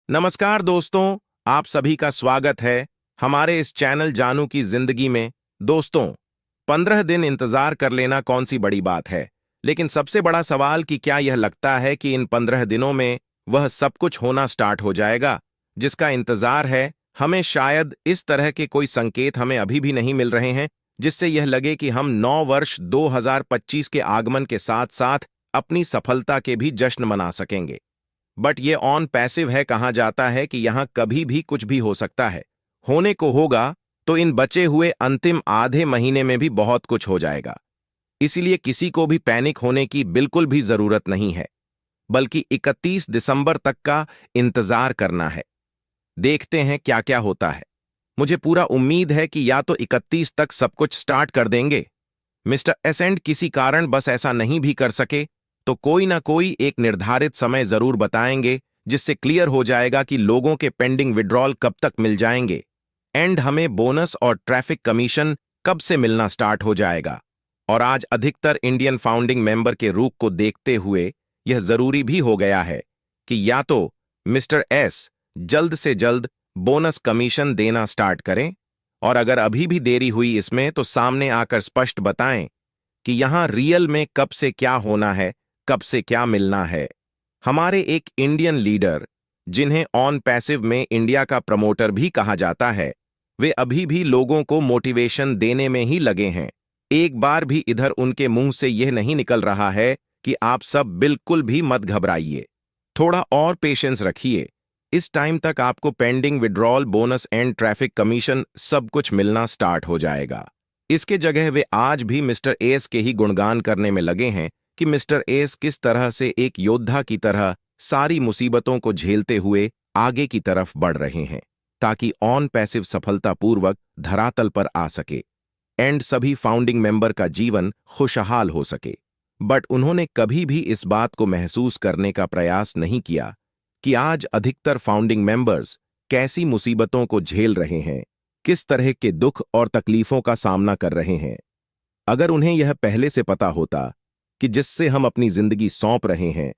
नमस्कार दोस्तों, आप सभी का स्वागत है हमारे इस चैनल जानू की जिंदगी में। दोस्तों, 15 दिन इंतजार कर लेना कौन सी बड़ी बात है, लेकिन सबसे बड़ा सवाल कि क्या यह लगता है कि इन 15 दिनों में वह सब कुछ होना स्टार्ट हो जाएगा जिसका इंतजार है। हमें शायद इस तरह के कोई संकेत हमें अभी भी नहीं मिल रहे हैं जिससे यह लगे कि हम 9 वर्ष 2025 के आगमन के साथ साथ अपनी सफलता के भी जश्न मना सकेंगे। बट ये ऑन पैसिव है, कहा जाता है कि यहां कभी भी कुछ भी हो सकता है। होने को होगा तो इन बचे हुए अंतिम आधे महीने में भी बहुत कुछ हो जाएगा। इसीलिए किसी को भी पैनिक होने की बिल्कुल भी जरूरत नहीं है, बल्कि 31 दिसंबर तक का इंतजार करना है। देखते हैं क्या क्या होता है। मुझे पूरा उम्मीद है कि या तो 31 तक सब कुछ स्टार्ट कर देंगे, मिस्टर एसेंट किसी कारण बस ऐसा नहीं भी कर सके तो कोई ना कोई एक निर्धारित समय जरूर बताएंगे जिससे क्लियर हो जाएगा कि लोगों के पेंडिंग विड्रॉल कब तक मिल जाएंगे, एंड हमें बोनस और ट्रैफिक कमीशन कब से मिलना स्टार्ट हो जाएगा। और आज अधिकतर इंडियन फाउंडिंग मेंबर के रूख को देखते हुए यह जरूरी भी हो गया है कि या तो मिस्टर एस जल्द से जल्द बोनस कमीशन देना स्टार्ट करें, और अगर अभी भी देरी हुई इसमें तो सामने आकर स्पष्ट बताएं कि यहां रियल में कब से क्या होना है, कब से क्या मिलना है। हमारे एक इंडियन लीडर, जिन्हें ऑन पैसिव में इंडिया का प्रमोटर भी कहा जाता है, वे अभी भी लोगों को मोटिवेशन देने में ही लगे हैं। एक बार भी इधर उनके मुंह से यह नहीं निकल रहा है कि आप सब बिल्कुल भी मत घबराइए, थोड़ा और पेशेंस रखिए। इस टाइम तक आपको pending withdrawal, bonus and traffic commission सब कुछ मिलना स्टार्ट हो जाएगा। इसके जगह वे आज भी मिस्टर एस के ही गुणगान करने में लगे हैं कि मिस्टर एस किस तरह से एक योद्धा की तरह सारी मुसीबतों को झेलते हुए आगे की तरफ बढ़ रहे हैं ताकि ऑन पैसिव सफलतापूर्वक धरातल पर आ सके एंड सभी फाउंडिंग मेंबर का जीवन खुशहाल हो सके। बट उन्होंने कभी भी इस बात को महसूस करने का प्रयास नहीं किया कि आज अधिकतर फाउंडिंग मेंबर्स कैसी मुसीबतों को झेल रहे हैं, किस तरह के दुख और तकलीफों का सामना कर रहे हैं। अगर उन्हें यह पहले से पता होता कि जिससे हम अपनी जिंदगी सौंप रहे हैं,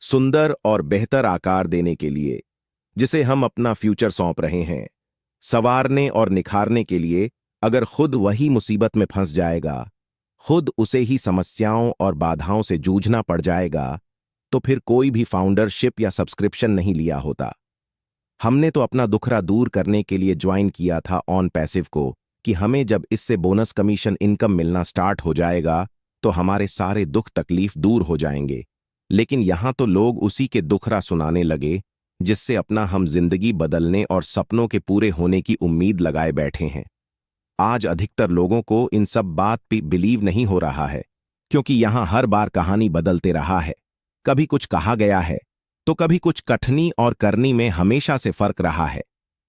सुंदर और बेहतर आकार देने के लिए, जिसे हम अपना फ्यूचर सौंप रहे हैं, संवारने और निखारने के लिए, अगर खुद वही मुसीबत में फंस जाएगा, खुद उसे ही समस्याओं और बाधाओं से जूझना पड़ जाएगा, तो फिर कोई भी फाउंडरशिप या सब्सक्रिप्शन नहीं लिया होता। हमने तो अपना दुखरा दूर करने के लिए ज्वाइन किया था ऑन पैसिव को कि हमें जब इससे बोनस कमीशन इनकम मिलना स्टार्ट हो जाएगा तो हमारे सारे दुख तकलीफ दूर हो जाएंगे। लेकिन यहां तो लोग उसी के दुखरा सुनाने लगे जिससे अपना हम जिंदगी बदलने और सपनों के पूरे होने की उम्मीद लगाए बैठे हैं। आज अधिकतर लोगों को इन सब बात पे बिलीव नहीं हो रहा है, क्योंकि यहां हर बार कहानी बदलते रहा है। कभी कुछ कहा गया है तो कभी कुछ कथनी और करनी में हमेशा से फर्क रहा है।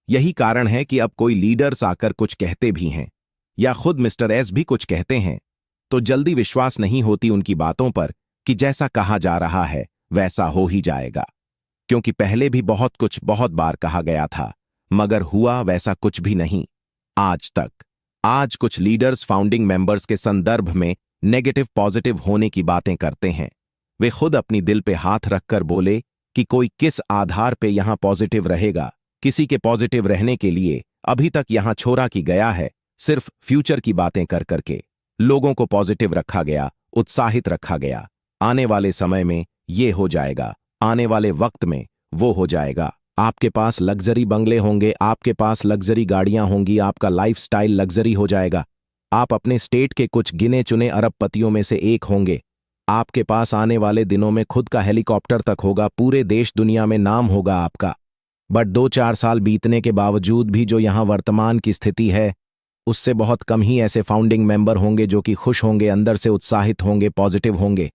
यही कारण है कि अब कोई लीडर्स आकर कुछ कहते भी हैं या खुद मिस्टर एस भी कुछ कहते हैं तो जल्दी विश्वास नहीं होती उनकी बातों पर कि जैसा कहा जा रहा है वैसा हो ही जाएगा, क्योंकि पहले भी बहुत कुछ बहुत बार कहा गया था मगर हुआ वैसा कुछ भी नहीं आज तक। आज कुछ लीडर्स फाउंडिंग मेंबर्स के संदर्भ में नेगेटिव पॉजिटिव होने की बातें करते हैं। वे खुद अपनी दिल पे हाथ रखकर बोले कि कोई किस आधार पे यहां पॉजिटिव रहेगा। किसी के पॉजिटिव रहने के लिए अभी तक यहां छोड़ा की गया है, सिर्फ फ्यूचर की बातें कर करके लोगों को पॉजिटिव रखा गया, उत्साहित रखा गया। आने वाले समय में ये हो जाएगा, आने वाले वक्त में वो हो जाएगा। आपके पास लग्जरी बंगले होंगे, आपके पास लग्जरी गाड़ियां होंगी, आपका लाइफस्टाइल लग्जरी हो जाएगा। आप अपने स्टेट के कुछ गिने चुने अरबपतियों में से एक होंगे। आपके पास आने वाले दिनों में खुद का हेलीकॉप्टर तक होगा, पूरे देश दुनिया में नाम होगा आपका। बट 2-4 साल बीतने के बावजूद भी जो यहां वर्तमान की स्थिति है उससे बहुत कम ही ऐसे फाउंडिंग मेंबर होंगे जो कि खुश होंगे, अंदर से उत्साहित होंगे, पॉजिटिव होंगे।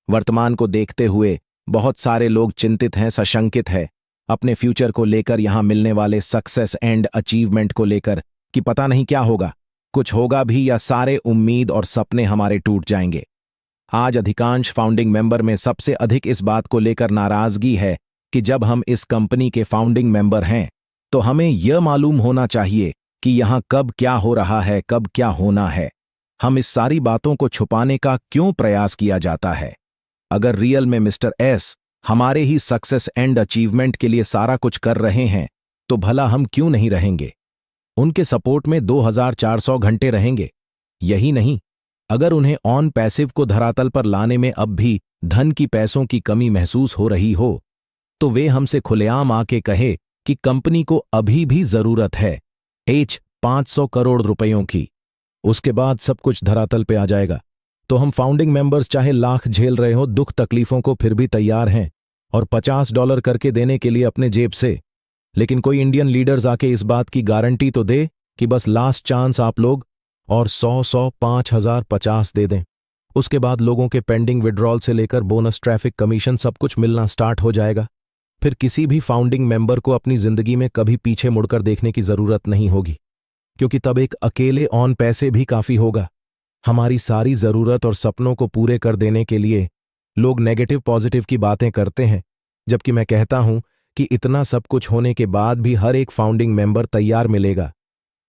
वर्तमान को देखते हुए बहुत सारे लोग चिंतित हैं, सशंकित हैं अपने फ्यूचर को लेकर, यहां मिलने वाले सक्सेस एंड अचीवमेंट को लेकर कि पता नहीं क्या होगा, कुछ होगा भी या सारे उम्मीद और सपने हमारे टूट जाएंगे। आज अधिकांश फाउंडिंग मेंबर में सबसे अधिक इस बात को लेकर नाराजगी है कि जब हम इस कंपनी के फाउंडिंग मेंबर हैं तो हमें यह मालूम होना चाहिए कि यहां कब क्या हो रहा है, कब क्या होना है। हम इस सारी बातों को छुपाने का क्यों प्रयास किया जाता है? अगर रियल में मिस्टर एस हमारे ही सक्सेस एंड अचीवमेंट के लिए सारा कुछ कर रहे हैं, तो भला हम क्यों नहीं रहेंगे? उनके सपोर्ट में 2400 घंटे रहेंगे। यही नहीं, अगर उन्हें ऑन पैसिव को धरातल पर लाने में अब भी धन की पैसों की कमी महसूस हो रही हो, तो वे हमसे खुलेआम आके कहे कि कंपनी को अभी भी जरूरत है 500 करोड़ रुपयों की। उसके बाद सब कुछ धरातल पे आ जाएगा। तो हम फाउंडिंग मेंबर्स चाहे लाख झेल रहे हो दुख तकलीफों को, फिर भी तैयार हैं, और $50 करके देने के लिए अपने जेब से। लेकिन कोई इंडियन लीडर्स आके इस बात की गारंटी तो दे कि बस लास्ट चांस आप लोग, और 100 5,000 50 दे दें। उसके बाद लोगों के पेंडिंग विड्रॉल से लेकर बोनस, ट्रैफिक, कमीशन सब कुछ मिलना स्टार्ट हो जाएगा। फिर किसी भी फाउंडिंग मेंबर को अपनी जिंदगी में कभी पीछे मुड़कर देखने की जरूरत नहीं होगी, क्योंकि तब एक अकेले ऑन पैसे भी काफी होगा। हमारी सारी जरूरत और सपनों को पूरे कर देने के लिए लोग नेगेटिव पॉजिटिव की बातें करते हैं, जबकि मैं कहता हूं कि इतना सब कुछ होने के बाद भी हर एक फाउंडिंग मेंबर तैयार मिलेगा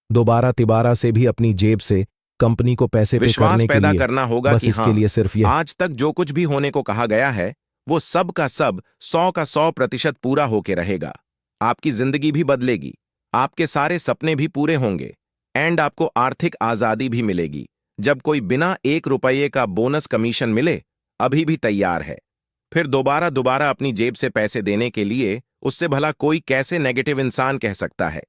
दोबारा तिबारा से भी अपनी जेब से कंपनी को पैसे पे विश्वास करने के पैदा लिए। करना होगा बस कि इसके हाँ, लिए सिर्फ ये आज तक जो कुछ भी होने को कहा गया है वो सब का सब 100 का 100% पूरा होके रहेगा। आपकी जिंदगी भी बदलेगी, आपके सारे सपने भी पूरे होंगे, एंड आपको आर्थिक आजादी भी मिलेगी। जब कोई बिना 1 रुपये का बोनस कमीशन मिले, अभी भी तैयार है फिर दोबारा दोबारा अपनी जेब से पैसे देने के लिए, उससे भला कोई कैसे नेगेटिव इंसान कह सकता है?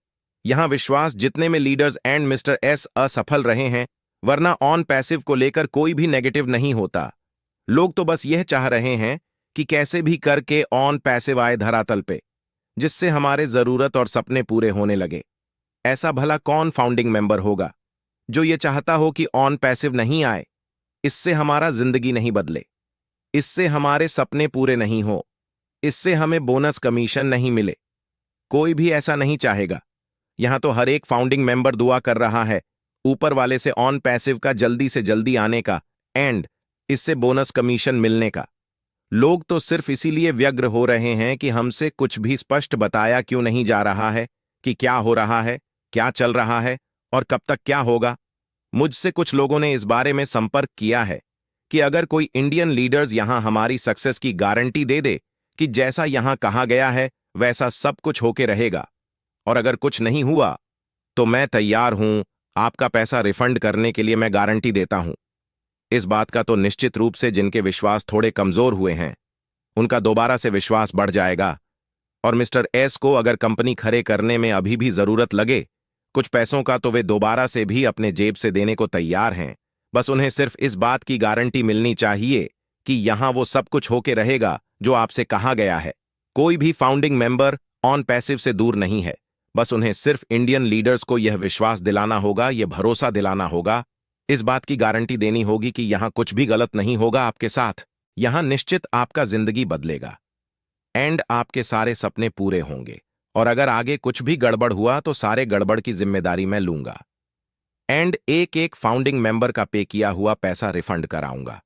यहां विश्वास जितने में लीडर्स एंड मिस्टर एस असफल रहे हैं, वरना ऑन पैसिव को लेकर कोई भी नेगेटिव नहीं होता। लोग तो बस यह चाह रहे हैं कि कैसे भी करके ऑन पैसिव आए धरातल पे, जिससे हमारे जरूरत और सपने पूरे होने लगे। ऐसा भला कौन फाउंडिंग मेंबर होगा जो ये चाहता हो कि ऑन पैसिव नहीं आए? इससे हमारा जिंदगी नहीं बदले, इससे हमारे सपने पूरे नहीं हो, इससे हमें बोनस कमीशन नहीं मिले। कोई भी ऐसा नहीं चाहेगा। यहां तो हर एक फाउंडिंग मेंबर दुआ कर रहा है ऊपर वाले से ऑन पैसिव का जल्दी से जल्दी आने का, एंड इससे बोनस कमीशन मिलने का। लोग तो सिर्फ इसीलिए व्यग्र हो रहे हैं कि हमसे कुछ भी स्पष्ट बताया क्यों नहीं जा रहा है कि क्या हो रहा है, क्या चल रहा है और कब तक क्या होगा। मुझसे कुछ लोगों ने इस बारे में संपर्क किया है कि अगर कोई इंडियन लीडर्स यहां हमारी सक्सेस की गारंटी दे दे कि जैसा यहां कहा गया है वैसा सब कुछ होके रहेगा, और अगर कुछ नहीं हुआ तो मैं तैयार हूं आपका पैसा रिफंड करने के लिए, मैं गारंटी देता हूं। इस बात का तो निश्चित रूप से जिनके विश्वास थोड़े कमजोर हुए हैं उनका दोबारा से विश्वास बढ़ जाएगा। और मिस्टर एस को अगर कंपनी खड़े करने में अभी भी जरूरत लगे कुछ पैसों का, तो वे दोबारा से भी अपने जेब से देने को तैयार हैं। बस उन्हें सिर्फ इस बात की गारंटी मिलनी चाहिए कि यहां वो सब कुछ होके रहेगा जो आपसे कहा गया है। कोई भी फाउंडिंग मेंबर ऑन पैसिव से दूर नहीं है। बस उन्हें सिर्फ इंडियन लीडर्स को यह विश्वास दिलाना होगा, यह भरोसा दिलाना होगा, इस बात की गारंटी देनी होगी कि यहां कुछ भी गलत नहीं होगा आपके साथ। यहां निश्चित आपका जिंदगी बदलेगा एंड आपके सारे सपने पूरे होंगे, और अगर आगे कुछ भी गड़बड़ हुआ तो सारे गड़बड़ की जिम्मेदारी मैं लूंगा, एंड एक एक फाउंडिंग मेंबर का पे किया हुआ पैसा रिफंड कराऊंगा।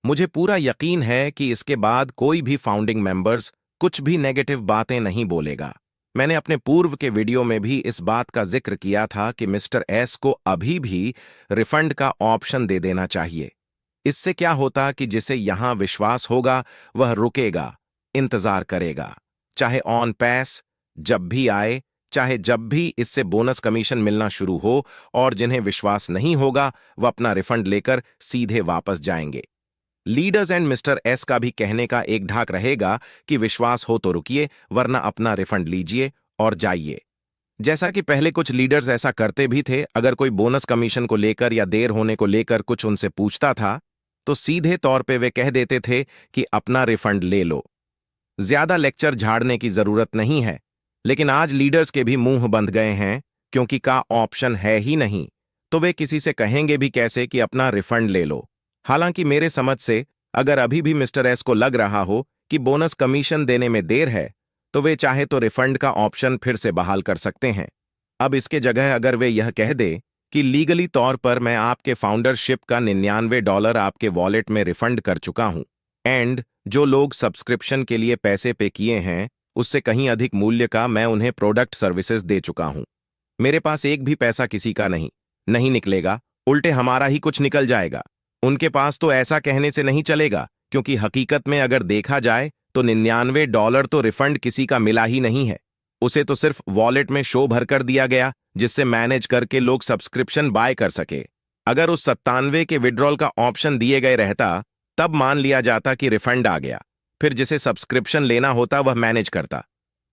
मुझे पूरा यकीन है कि इसके बाद कोई भी फाउंडिंग मेंबर्स कुछ भी नेगेटिव बातें नहीं बोलेगा। मैंने अपने पूर्व के वीडियो में भी इस बात का जिक्र किया था कि मिस्टर एस को अभी भी रिफंड का ऑप्शन दे देना चाहिए। इससे क्या होता कि जिसे यहां विश्वास होगा वह रुकेगा, इंतजार करेगा, चाहे ऑन पैस जब भी आए, चाहे जब भी इससे बोनस कमीशन मिलना शुरू हो, और जिन्हें विश्वास नहीं होगा वह अपना रिफंड लेकर सीधे वापस जाएंगे। लीडर्स एंड मिस्टर एस का भी कहने का एक ढाक रहेगा कि विश्वास हो तो रुकिए, वरना अपना रिफंड लीजिए और जाइए। जैसा कि पहले कुछ लीडर्स ऐसा करते भी थे, अगर कोई बोनस कमीशन को लेकर या देर होने को लेकर कुछ उनसे पूछता था तो सीधे तौर पे वे कह देते थे कि अपना रिफंड ले लो। ज्यादा लेक्चर झाड़ने की जरूरत नहीं है। लेकिन आज लीडर्स के भी मुंह बंद गए हैं, क्योंकि का ऑप्शन है ही नहीं, तो वे किसी से कहेंगे भी कैसे कि अपना रिफंड ले लो। हालांकि मेरे समझ से अगर अभी भी मिस्टर एस को लग रहा हो कि बोनस कमीशन देने में देर है, तो वे चाहे तो रिफंड का ऑप्शन फिर से बहाल कर सकते हैं। अब इसके जगह अगर वे यह कह दे कि लीगली तौर पर मैं आपके फाउंडरशिप का $99 आपके वॉलेट में रिफंड कर चुका हूं, एंड जो लोग सब्सक्रिप्शन के लिए पैसे पे किए हैं उससे कहीं अधिक मूल्य का मैं उन्हें प्रोडक्ट सर्विसेज दे चुका हूं। मेरे पास एक भी पैसा किसी का नहीं निकलेगा, उल्टे हमारा ही कुछ निकल जाएगा। उनके पास तो ऐसा कहने से नहीं चलेगा, क्योंकि हकीकत में अगर देखा जाए तो $99 तो रिफंड किसी का मिला ही नहीं है। उसे तो सिर्फ वॉलेट में शो भर कर दिया गया, जिससे मैनेज करके लोग सब्सक्रिप्शन बाय कर सके। अगर उस 97 के विड्रॉल का ऑप्शन दिए गए रहता, तब मान लिया जाता कि रिफंड आ गया, फिर जिसे सब्सक्रिप्शन लेना होता वह मैनेज करता।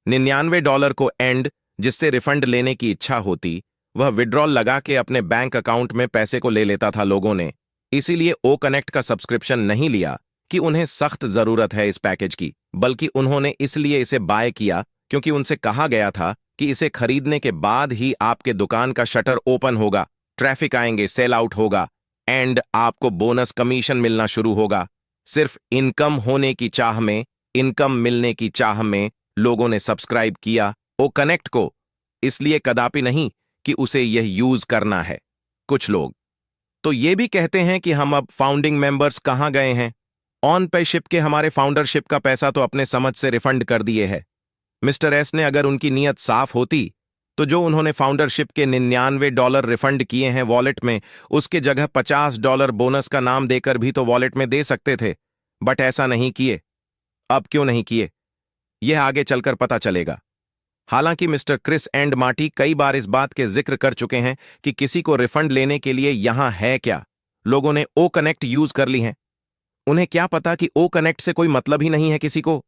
$99 को एंड जिससे रिफंड लेने की इच्छा होती, वह विड्रॉल लगा के अपने बैंक अकाउंट में पैसे को ले लेता था लोगों ने। इसीलिए ओ कनेक्ट का सब्सक्रिप्शन नहीं लिया कि उन्हें सख्त जरूरत है इस पैकेज की, बल्कि उन्होंने इसलिए इसे बाय किया क्योंकि उनसे कहा गया था कि इसे खरीदने के बाद ही आपके दुकान का शटर ओपन होगा, ट्रैफिक आएंगे, सेल आउट होगा एंड आपको बोनस कमीशन मिलना शुरू होगा। सिर्फ इनकम होने की चाह में, इनकम मिलने की चाह में लोगों ने सब्सक्राइब किया ओ कनेक्ट को, इसलिए कदापि नहीं कि उसे यह यूज करना है। कुछ लोग तो ये भी कहते हैं कि हम अब फाउंडिंग मेंबर्स कहां गए हैं, ऑन पे शिप के हमारे फाउंडरशिप का पैसा तो अपने समझ से रिफंड कर दिए है। मिस्टर एस ने अगर उनकी नीयत साफ होती तो जो उन्होंने फाउंडरशिप के $99 रिफंड किए हैं वॉलेट में, उसके जगह $50 बोनस का नाम देकर भी तो वॉलेट में दे सकते थे, बट ऐसा नहीं किए। अब क्यों नहीं किए, यह आगे चलकर पता चलेगा। हालांकि मिस्टर क्रिस एंड मार्टी कई बार इस बात के जिक्र कर चुके हैं कि किसी को रिफंड लेने के लिए यहां है क्या, लोगों ने ओ कनेक्ट यूज कर ली है। उन्हें क्या पता कि ओ कनेक्ट से कोई मतलब ही नहीं है किसी को,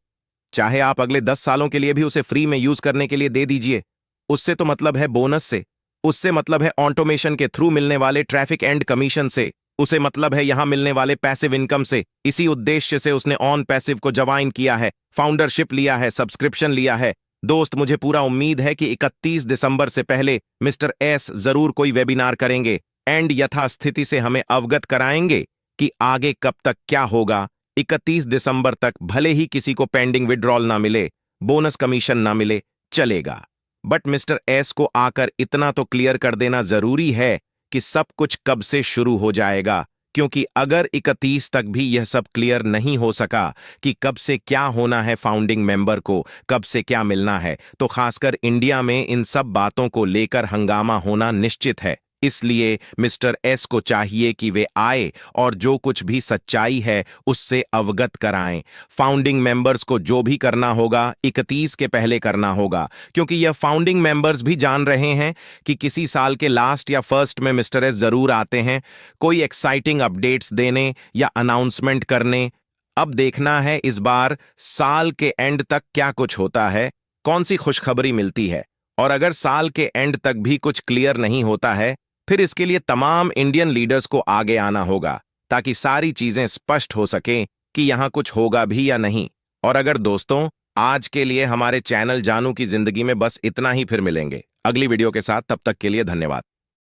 चाहे आप अगले 10 सालों के लिए भी उसे फ्री में यूज करने के लिए दे दीजिए। उससे तो मतलब है बोनस से, उससे मतलब है ऑटोमेशन के थ्रू मिलने वाले ट्रैफिक एंड कमीशन से, उसे मतलब है यहां मिलने वाले पैसिव इनकम से। इसी उद्देश्य से उसने ऑन पैसिव को ज्वाइन किया है, फाउंडरशिप लिया है, सब्सक्रिप्शन लिया है। दोस्त, मुझे पूरा उम्मीद है कि 31 दिसंबर से पहले मिस्टर एस जरूर कोई वेबिनार करेंगे एंड यथास्थिति से हमें अवगत कराएंगे कि आगे कब तक क्या होगा। 31 दिसंबर तक भले ही किसी को पेंडिंग विड्रॉल ना मिले, बोनस कमीशन ना मिले, चलेगा, बट मिस्टर एस को आकर इतना तो क्लियर कर देना जरूरी है कि सब कुछ कब से शुरू हो जाएगा, क्योंकि अगर 31 तक भी यह सब क्लियर नहीं हो सका कि कब से क्या होना है फाउंडिंग मेंबर को, कब से क्या मिलना है, तो खासकर इंडिया में इन सब बातों को लेकर हंगामा होना निश्चित है। इसलिए मिस्टर एस को चाहिए कि वे आए और जो कुछ भी सच्चाई है उससे अवगत कराएं। फाउंडिंग मेंबर्स को जो भी करना होगा 31 के पहले करना होगा, क्योंकि यह फाउंडिंग मेंबर्स भी जान रहे हैं कि किसी साल के लास्ट या फर्स्ट में मिस्टर एस जरूर आते हैं कोई एक्साइटिंग अपडेट्स देने या अनाउंसमेंट करने। अब देखना है इस बार साल के एंड तक क्या कुछ होता है, कौन सी खुशखबरी मिलती है, और अगर साल के एंड तक भी कुछ क्लियर नहीं होता है, फिर इसके लिए तमाम इंडियन लीडर्स को आगे आना होगा ताकि सारी चीजें स्पष्ट हो सकें कि यहां कुछ होगा भी या नहीं। और अगर दोस्तों, आज के लिए हमारे चैनल जानू की जिंदगी में बस इतना ही, फिर मिलेंगे अगली वीडियो के साथ। तब तक के लिए धन्यवाद।